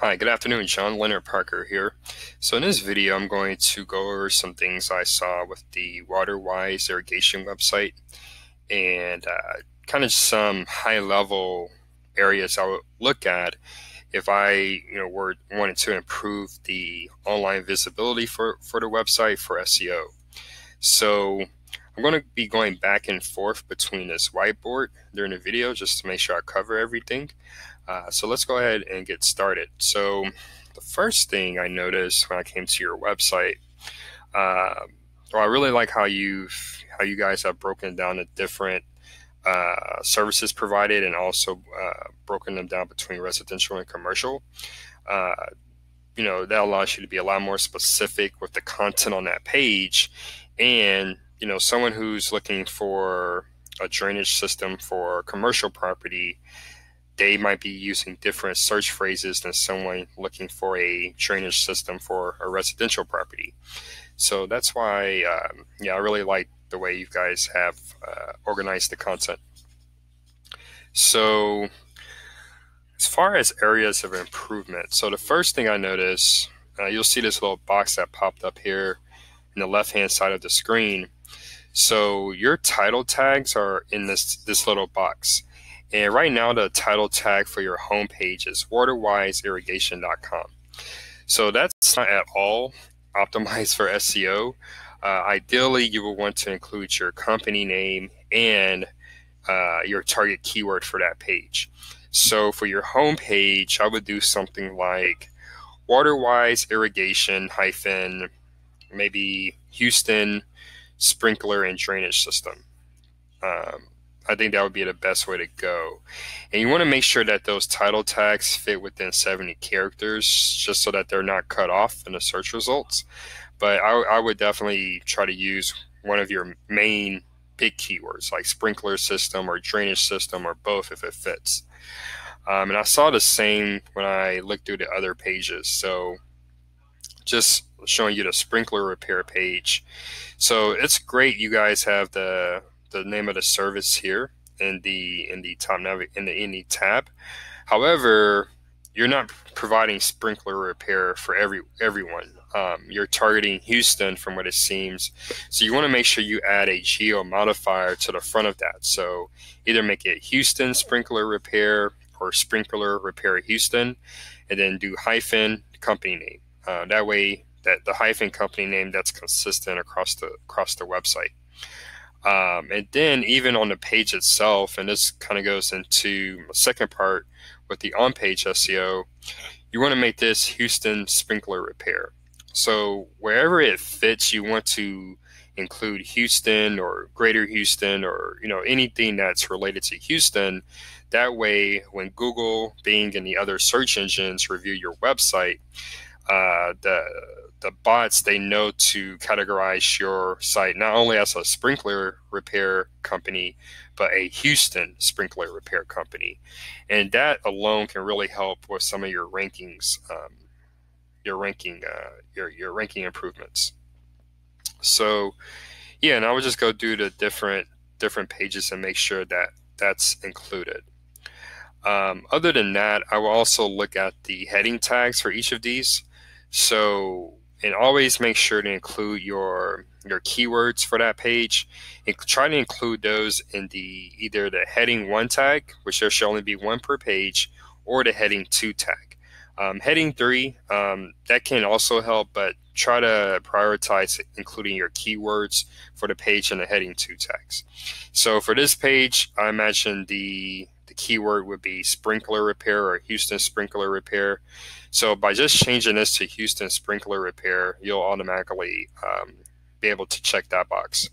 Hi, good afternoon, John. Leonard Parker here. So in this video, I'm going to go over some things I saw with the WaterWise irrigation website and kind of some high-level areas I would look at if I, wanted to improve the online visibility for the website for SEO. So I'm going to be going back and forth between this whiteboard during the video just to make sure I cover everything. So let's go ahead and get started. So the first thing I noticed when I came to your website, I really like how you guys have broken down the different services provided and also broken them down between residential and commercial. Uh, that allows you to be a lot more specific with the content on that page. And, someone who's looking for a drainage system for commercial property, they might be using different search phrases than someone looking for a drainage system for a residential property. So that's why, I really like the way you guys have organized the content. So as far as areas of improvement, so the first thing I noticed, you'll see this little box that popped up here in the left-hand side of the screen. So your title tags are in this little box. And right now the title tag for your homepage is waterwiseirrigation.com. So that's not at all optimized for SEO. Ideally, you will want to include your company name and your target keyword for that page. So for your homepage, I would do something like waterwise irrigation hyphen maybe Houston sprinkler and drainage system. I think that would be the best way to go. And you want to make sure that those title tags fit within 70 characters just so that they're not cut off in the search results. But I would definitely try to use one of your main big keywords like sprinkler system or drainage system or both if it fits. And I saw the same when I looked through the other pages. So just showing you the sprinkler repair page. So it's great you guys have the name of the service here in the top in the tab. However, you're not providing sprinkler repair for everyone. You're targeting Houston from what it seems. So you want to make sure you add a geo modifier to the front of that. So either make it Houston sprinkler repair or sprinkler repair Houston, and then do hyphen company name. That way that the hyphen company name that's consistent across the website. And then even on the page itself, and this kind of goes into the second part with the on-page SEO, you want to make this Houston sprinkler repair. So wherever it fits, you want to include Houston or Greater Houston or anything that's related to Houston. That way, when Google, Bing, and the other search engines review your website, the bots, they know to categorize your site not only as a sprinkler repair company, but a Houston sprinkler repair company. And that alone can really help with some of your rankings, your ranking improvements. So yeah, and I would just go through the different pages and make sure that that's included. Other than that, I will also look at the heading tags for each of these. So, and always make sure to include your keywords for that page, and try to include those in either the heading 1 tag, which there should only be one per page, or the heading 2 tag. Heading 3, that can also help, but try to prioritize including your keywords for the page and the heading 2 tags. So for this page, I imagine the keyword would be sprinkler repair or Houston sprinkler repair. So by just changing this to Houston sprinkler repair, you'll automatically be able to check that box.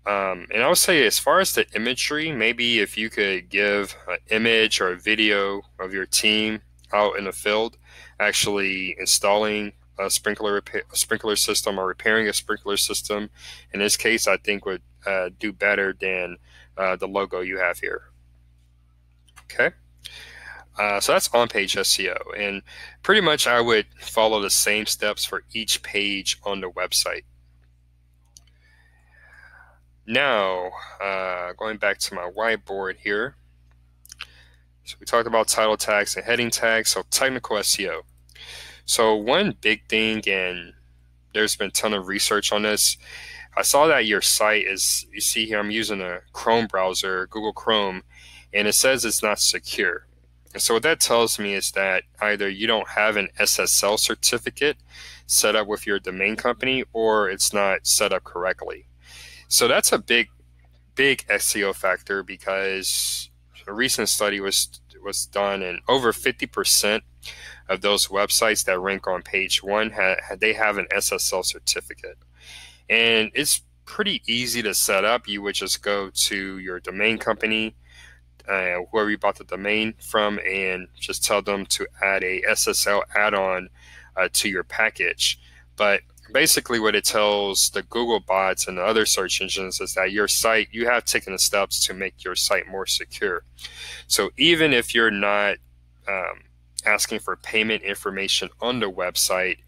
And I would say as far as the imagery, maybe if you could give an image or a video of your team out in the field actually installing a sprinkler system or repairing a sprinkler system, in this case, I think would do better than the logo you have here. Okay. So that's on-page SEO, and pretty much I would follow the same steps for each page on the website. Now, going back to my whiteboard here. So we talked about title tags and heading tags. So technical SEO. So one big thing, and there's been a ton of research on this. I saw that your site is, you see here, I'm using a Chrome browser, Google Chrome, and it says it's not secure. And so what that tells me is that either you don't have an SSL certificate set up with your domain company, or it's not set up correctly. So that's a big SEO factor, because a recent study was done, and over 50% of those websites that rank on page one they have an SSL certificate. And it's pretty easy to set up. You would just go to your domain company, whoever you bought the domain from, and just tell them to add a SSL add-on to your package. But basically what it tells the Google bots and the other search engines is that your site, you have taken the steps to make your site more secure. So even if you're not asking for payment information on the website,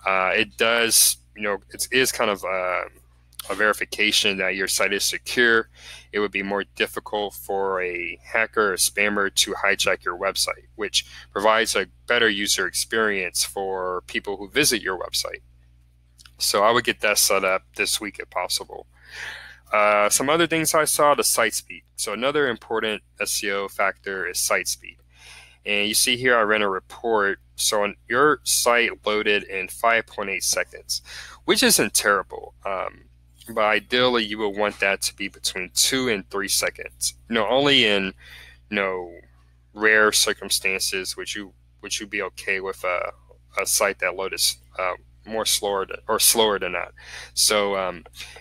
it does, it is kind of a verification that your site is secure. It would be more difficult for a hacker or spammer to hijack your website, which provides a better user experience for people who visit your website. So I would get that set up this week if possible. Some other things I saw, the site speed. So another important SEO factor is site speed. And you see here I ran a report. So on your site loaded in 5.8 seconds, which isn't terrible. But ideally you would want that to be between 2 and 3 seconds. Only in rare circumstances would you be okay with a site that loaded slower than that. So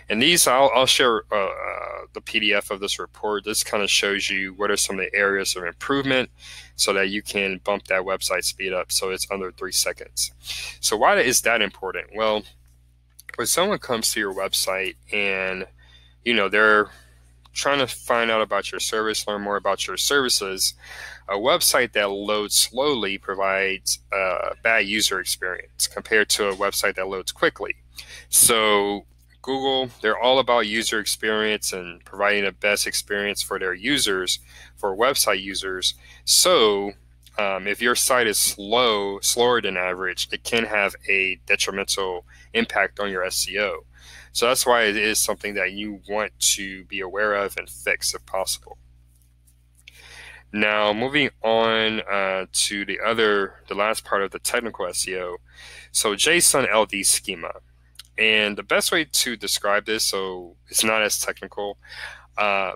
and these I'll share the PDF of this report. This kind of shows you what are some of the areas of improvement so that you can bump that website speed up so it's under 3 seconds. So why is that important? Well, when someone comes to your website and they're trying to find out about your service, learn more about your services, a website that loads slowly provides a bad user experience compared to a website that loads quickly. So Google, they're all about user experience and providing the best experience for their users, for website users. So if your site is slower than average, it can have a detrimental impact on your SEO. So that's why it is something that you want to be aware of and fix if possible. Now, moving on to the last part of the technical SEO. So JSON LD schema. And the best way to describe this, so it's not as technical,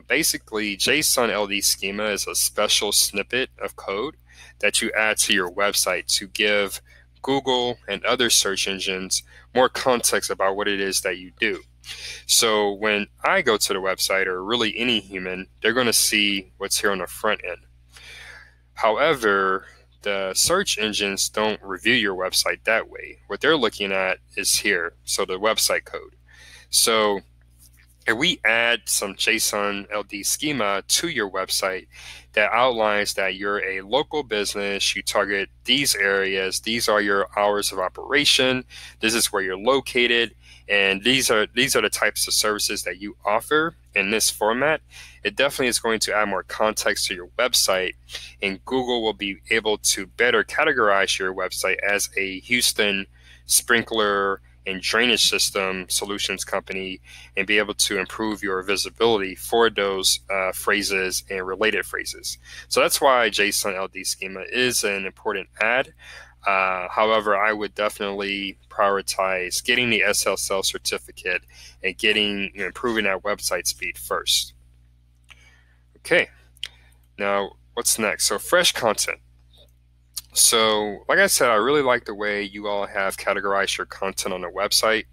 basically JSON LD schema is a special snippet of code that you add to your website to give Google and other search engines more context about what it is that you do. So when I go to the website, or really any human, they're going to see what's here on the front end. However, the search engines don't review your website that way. What they're looking at is here, so the website code. So if we add some JSON LD schema to your website that outlines that you're a local business, you target these areas, these are your hours of operation, this is where you're located, and these are the types of services that you offer in this format, it definitely is going to add more context to your website, and Google will be able to better categorize your website as a Houston sprinkler and drainage system solutions company, and be able to improve your visibility for those phrases and related phrases. So that's why JSON LD schema is an important add. However, I would definitely prioritize getting the SSL certificate and improving that website speed first. Okay, now what's next? So fresh content. So like I said, I really like the way you all have categorized your content on the website.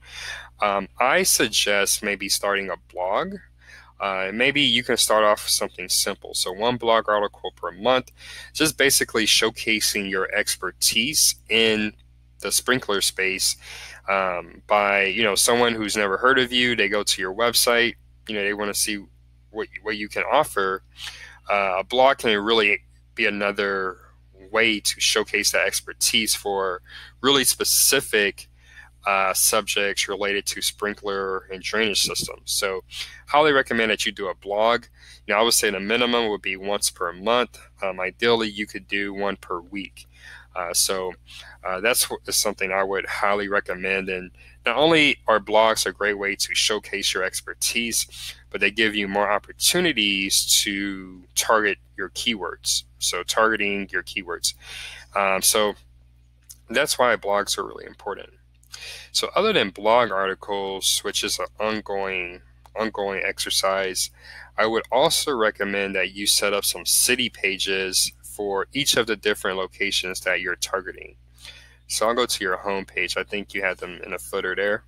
I suggest maybe starting a blog. Maybe you can start off with something simple. So one blog article per month, just basically showcasing your expertise in the sprinkler space by, someone who's never heard of you. They go to your website, they want to see what you can offer. A blog can really be another way to showcase that expertise for really specific subjects related to sprinkler and drainage systems. So highly recommend that you do a blog. I would say the minimum would be once per month. Ideally, you could do one per week. So that's something I would highly recommend. And not only are blogs a great way to showcase your expertise, but they give you more opportunities to target your keywords. So targeting your keywords. So that's why blogs are really important. So other than blog articles, which is an ongoing exercise, I would also recommend that you set up some city pages for each of the different locations that you're targeting. So I'll go to your home page. I think you had them in a footer there.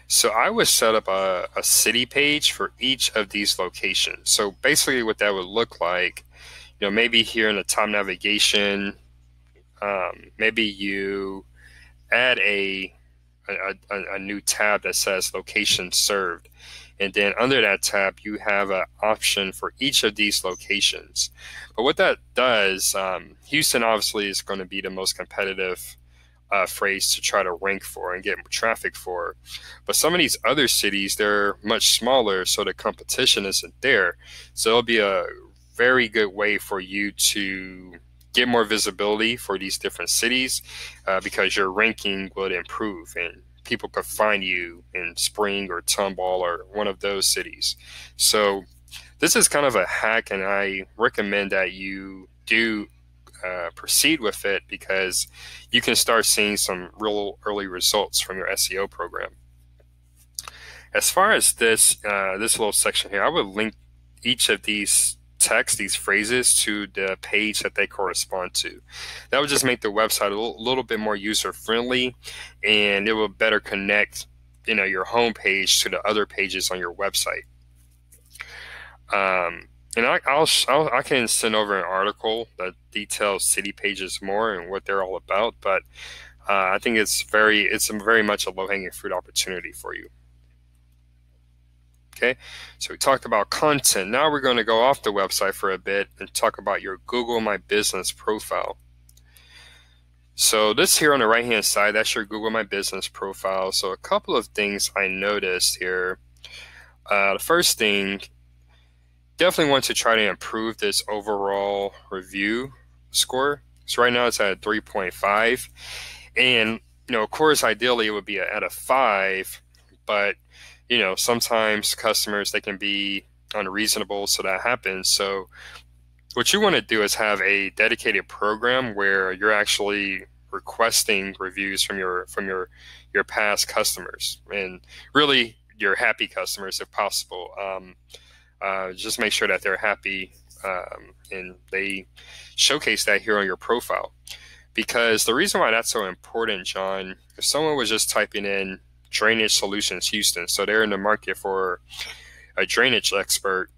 So I would set up a city page for each of these locations. So basically what that would look like, maybe here in the top navigation, maybe you add a new tab that says location served. And then under that tab, you have an option for each of these locations. But what that does, Houston obviously is going to be the most competitive phrase to try to rank for and get traffic for. But some of these other cities, they're much smaller, so the competition isn't there. So it'll be a very good way for you to get more visibility for these different cities because your ranking would improve and people could find you in Spring or Tomball or one of those cities. So this is kind of a hack, and I recommend that you do proceed with it because you can start seeing some real early results from your SEO program. As far as this little section here, I would link each of these text, these phrases, to the page that they correspond to. That would just make the website a little bit more user friendly, and it will better connect your home page to the other pages on your website. And I can send over an article that details city pages more and what they're all about, but I think it's very much a low-hanging fruit opportunity for you. Okay, so we talked about content. Now we're going to go off the website for a bit and talk about your Google My Business profile. So this here on the right-hand side, that's your Google My Business profile. So a couple of things I noticed here. The first thing, definitely want to try to improve this overall review score. So right now it's at 3.5. And, of course, ideally it would be at a 5, but sometimes customers, they can be unreasonable, so that happens. So what you want to do is have a dedicated program where you're actually requesting reviews from your past customers, and really your happy customers if possible. Just make sure that they're happy, and they showcase that here on your profile. Because the reason why that's so important, John, if someone was just typing in Drainage Solutions Houston, so they're in the market for a drainage expert,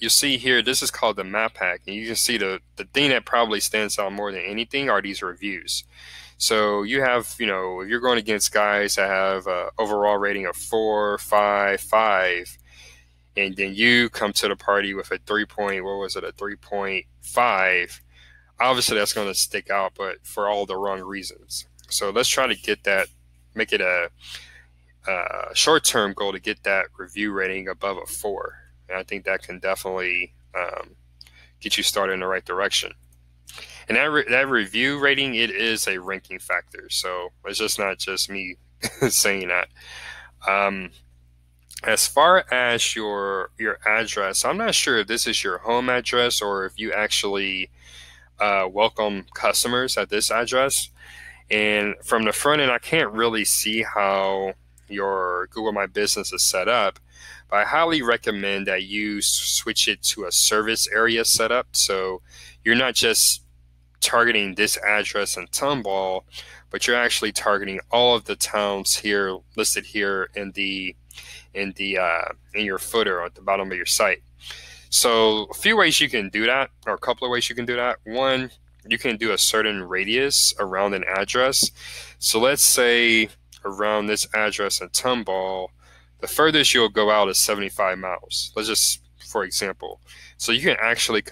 you see here, this is called the map hack, and you can see the thing that probably stands out more than anything are these reviews. So you have, if you're going against guys that have an overall rating of 4, 5, 5, and then you come to the party with a 3.5, obviously that's going to stick out, but for all the wrong reasons. So let's try to get that, make it a short-term goal to get that review rating above a 4. And I think that can definitely get you started in the right direction. And that review rating, it is a ranking factor. So it's just not just me saying that. As far as your address, I'm not sure if this is your home address or if you actually welcome customers at this address. And from the front end, I can't really see how your Google My Business is set up, but I highly recommend that you switch it to a service area setup. So you're not just targeting this address in Tomball, but you're actually targeting all of the towns here listed here in your footer at the bottom of your site. So a few ways you can do that, or a couple of ways you can do that. One, you can do a certain radius around an address. So let's say around this address in Tomball, the furthest you'll go out is 75 miles. Let's just, for example. So you can actually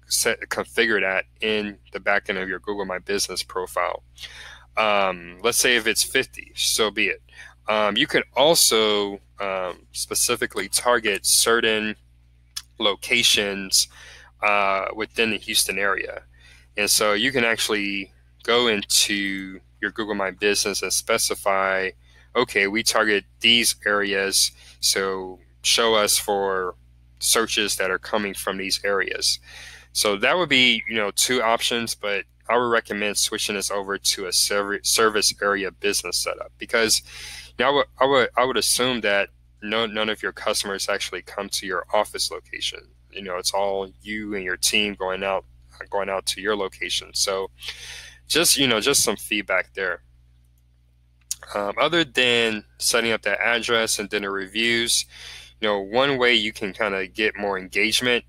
configure that in the back end of your Google My Business profile. Let's say if it's 50, so be it. You could also specifically target certain locations within the Houston area. And so you can actually go into your Google My Business and specify, okay, we target these areas, so show us for searches that are coming from these areas. So that would be, two options, but I would recommend switching this over to a service area business setup, because I would assume that none of your customers actually come to your office location. It's all you and your team going out to your location. So just some feedback there. Other than setting up that address and then the reviews, one way you can kind of get more engagement,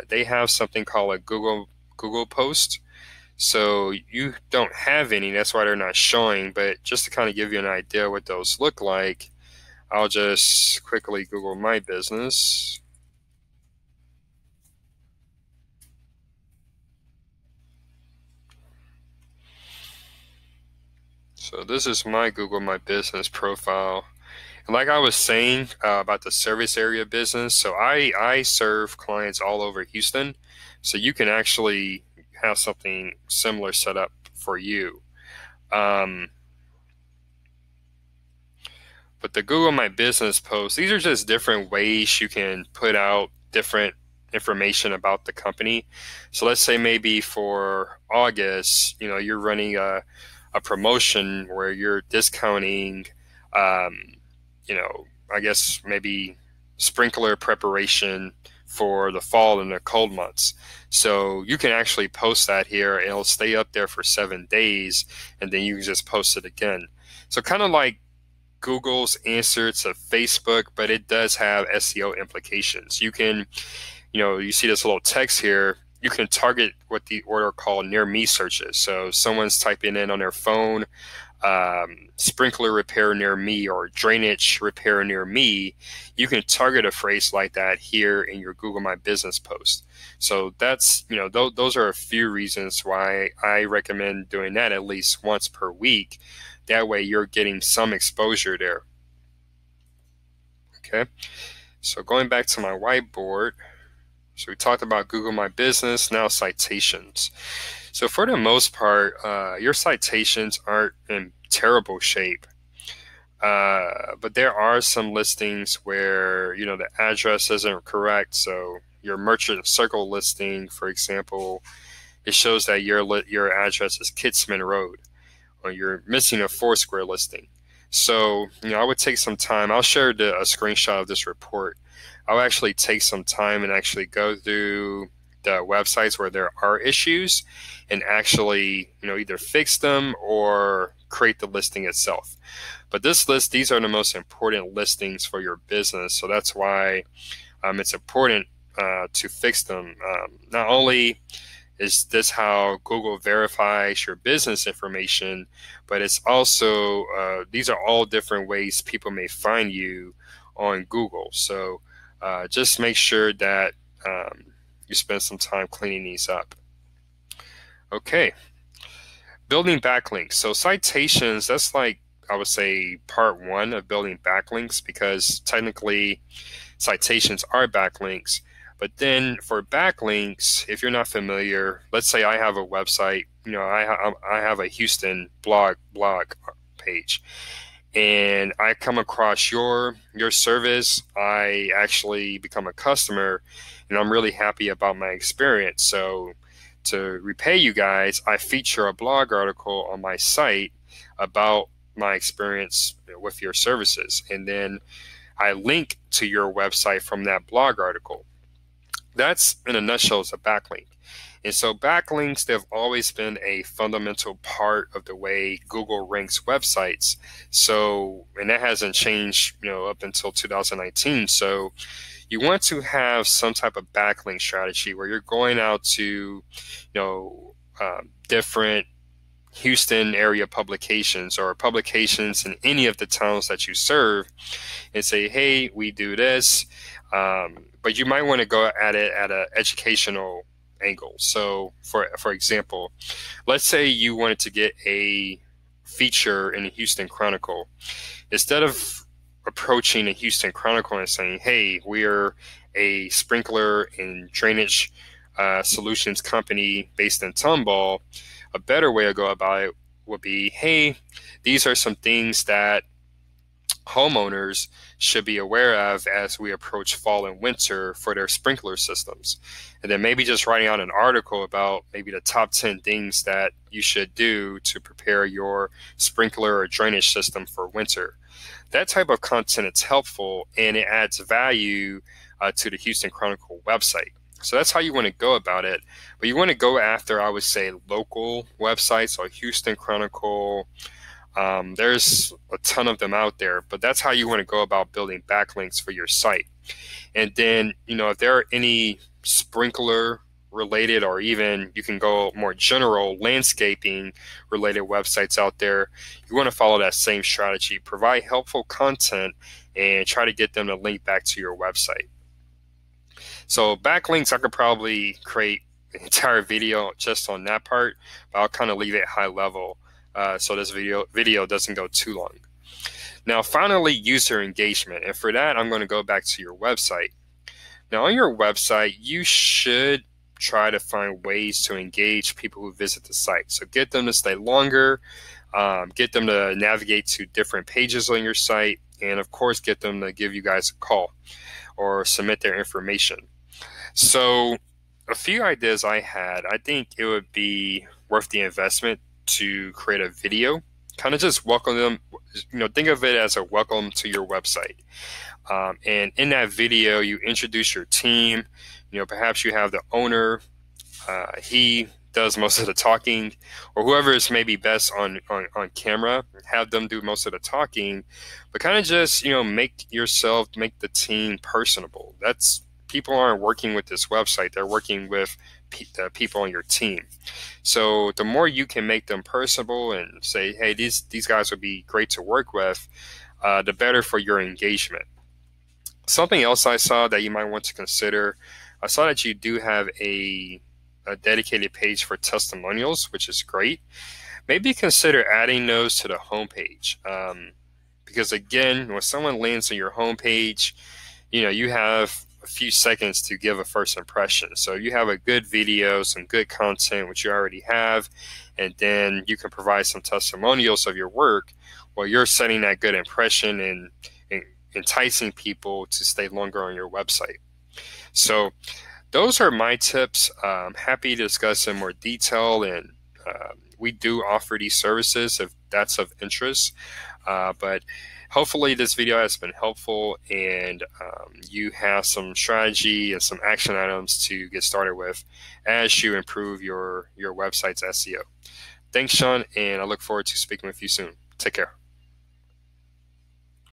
they have something called a Google post. So you don't have any, that's why they're not showing, but just to kind of give you an idea what those look like, I'll just quickly Google My Business. So this is my Google My Business profile. And like I was saying about the service area business, so I serve clients all over Houston. So you can actually have something similar set up for you. But the Google My Business posts, these are just different ways you can put out different information about the company. So let's say maybe for August, you're running a promotion where you're discounting, I guess maybe sprinkler preparation for the fall and the cold months. So you can actually post that here. It'll stay up there for 7 days, and then you can just post it again. So kind of like Google's answer to Facebook, but it does have SEO implications. You can, you see this little text here, you can target what are called near me searches. So someone's typing in on their phone, sprinkler repair near me or drainage repair near me. You can target a phrase like that here in your Google My Business post. So that's, those are a few reasons why I recommend doing that at least once per week. That way you're getting some exposure there. Okay, so going back to my whiteboard, so we talked about Google My Business, now citations. So for the most part, your citations aren't in terrible shape. But there are some listings where, the address isn't correct. So your merchant circle listing, for example, it shows that your address is Kidsman Road, or you're missing a Foursquare listing. So, I would take some time. I'll share a screenshot of this report. I'll actually take some time and actually go through the websites where there are issues and actually, either fix them or create the listing itself. But these are the most important listings for your business. So that's why it's important to fix them. Not only is this how Google verifies your business information, but it's also, these are all different ways people may find you on Google. So just make sure that you spend some time cleaning these up. Okay, building backlinks. So citations, that's like, I would say, part one of building backlinks, because technically citations are backlinks. But then for backlinks, if you're not familiar, let's say I have a website, I have a Houston blog page, and I come across your service. I actually become a customer, and I'm really happy about my experience. So to repay you guys, I feature a blog article on my site about my experience with your services, and then I link to your website from that blog article. That's, in a nutshell, is a backlink. And so backlinks, they've always been a fundamental part of the way Google ranks websites. So, and that hasn't changed, up until 2019. So you want to have some type of backlink strategy where you're going out to, different Houston area publications or publications in any of the towns that you serve and say, hey, we do this. But you might want to go at it at an educational angle. So for example, let's say you wanted to get a feature in the Houston Chronicle. Instead of approaching the Houston Chronicle and saying, hey, we're a sprinkler and drainage solutions company based in Tomball, a better way to go about it would be, hey, these are some things that homeowners should be aware of as we approach fall and winter for their sprinkler systems. And then maybe just writing out an article about maybe the top 10 things that you should do to prepare your sprinkler or drainage system for winter. That type of content is helpful, and it adds value to the Houston Chronicle website. So that's how you want to go about it. But you want to go after, I would say, local websites, or Houston Chronicle. There's a ton of them out there, but that's how you want to go about building backlinks for your site. And then, if there are any sprinkler related, or even you can go more general landscaping related websites out there, you want to follow that same strategy. Provide helpful content and try to get them to link back to your website. So backlinks, I could probably create an entire video just on that part, but I'll kind of leave it high level so this video doesn't go too long. Now, finally, user engagement. And for that, I'm going to go back to your website. Now, on your website, you should try to find ways to engage people who visit the site. So get them to stay longer, get them to navigate to different pages on your site, and of course, get them to give you guys a call or submit their information. So a few ideas I had, I think it would be worth the investment to create a video, kind of just welcome them, think of it as a welcome to your website. And in that video, you introduce your team. Perhaps you have the owner, he does most of the talking, or whoever is maybe best on camera, have them do most of the talking, but kind of just, make the team personable. People aren't working with this website, they're working with the people on your team. So the more you can make them personable and say, hey, these guys would be great to work with, the better for your engagement. Something else I saw that you might want to consider, I saw that you do have a dedicated page for testimonials, which is great. Maybe consider adding those to the homepage. Because again, when someone lands on your homepage, you have a few seconds to give a first impression. So you have a good video, some good content, which you already have, and then you can provide some testimonials of your work while you're setting that good impression and enticing people to stay longer on your website. So those are my tips. I'm happy to discuss in more detail, and we do offer these services if that's of interest. But hopefully this video has been helpful, and you have some strategy and some action items to get started with as you improve your website's SEO. Thanks, Sean, and I look forward to speaking with you soon. Take care.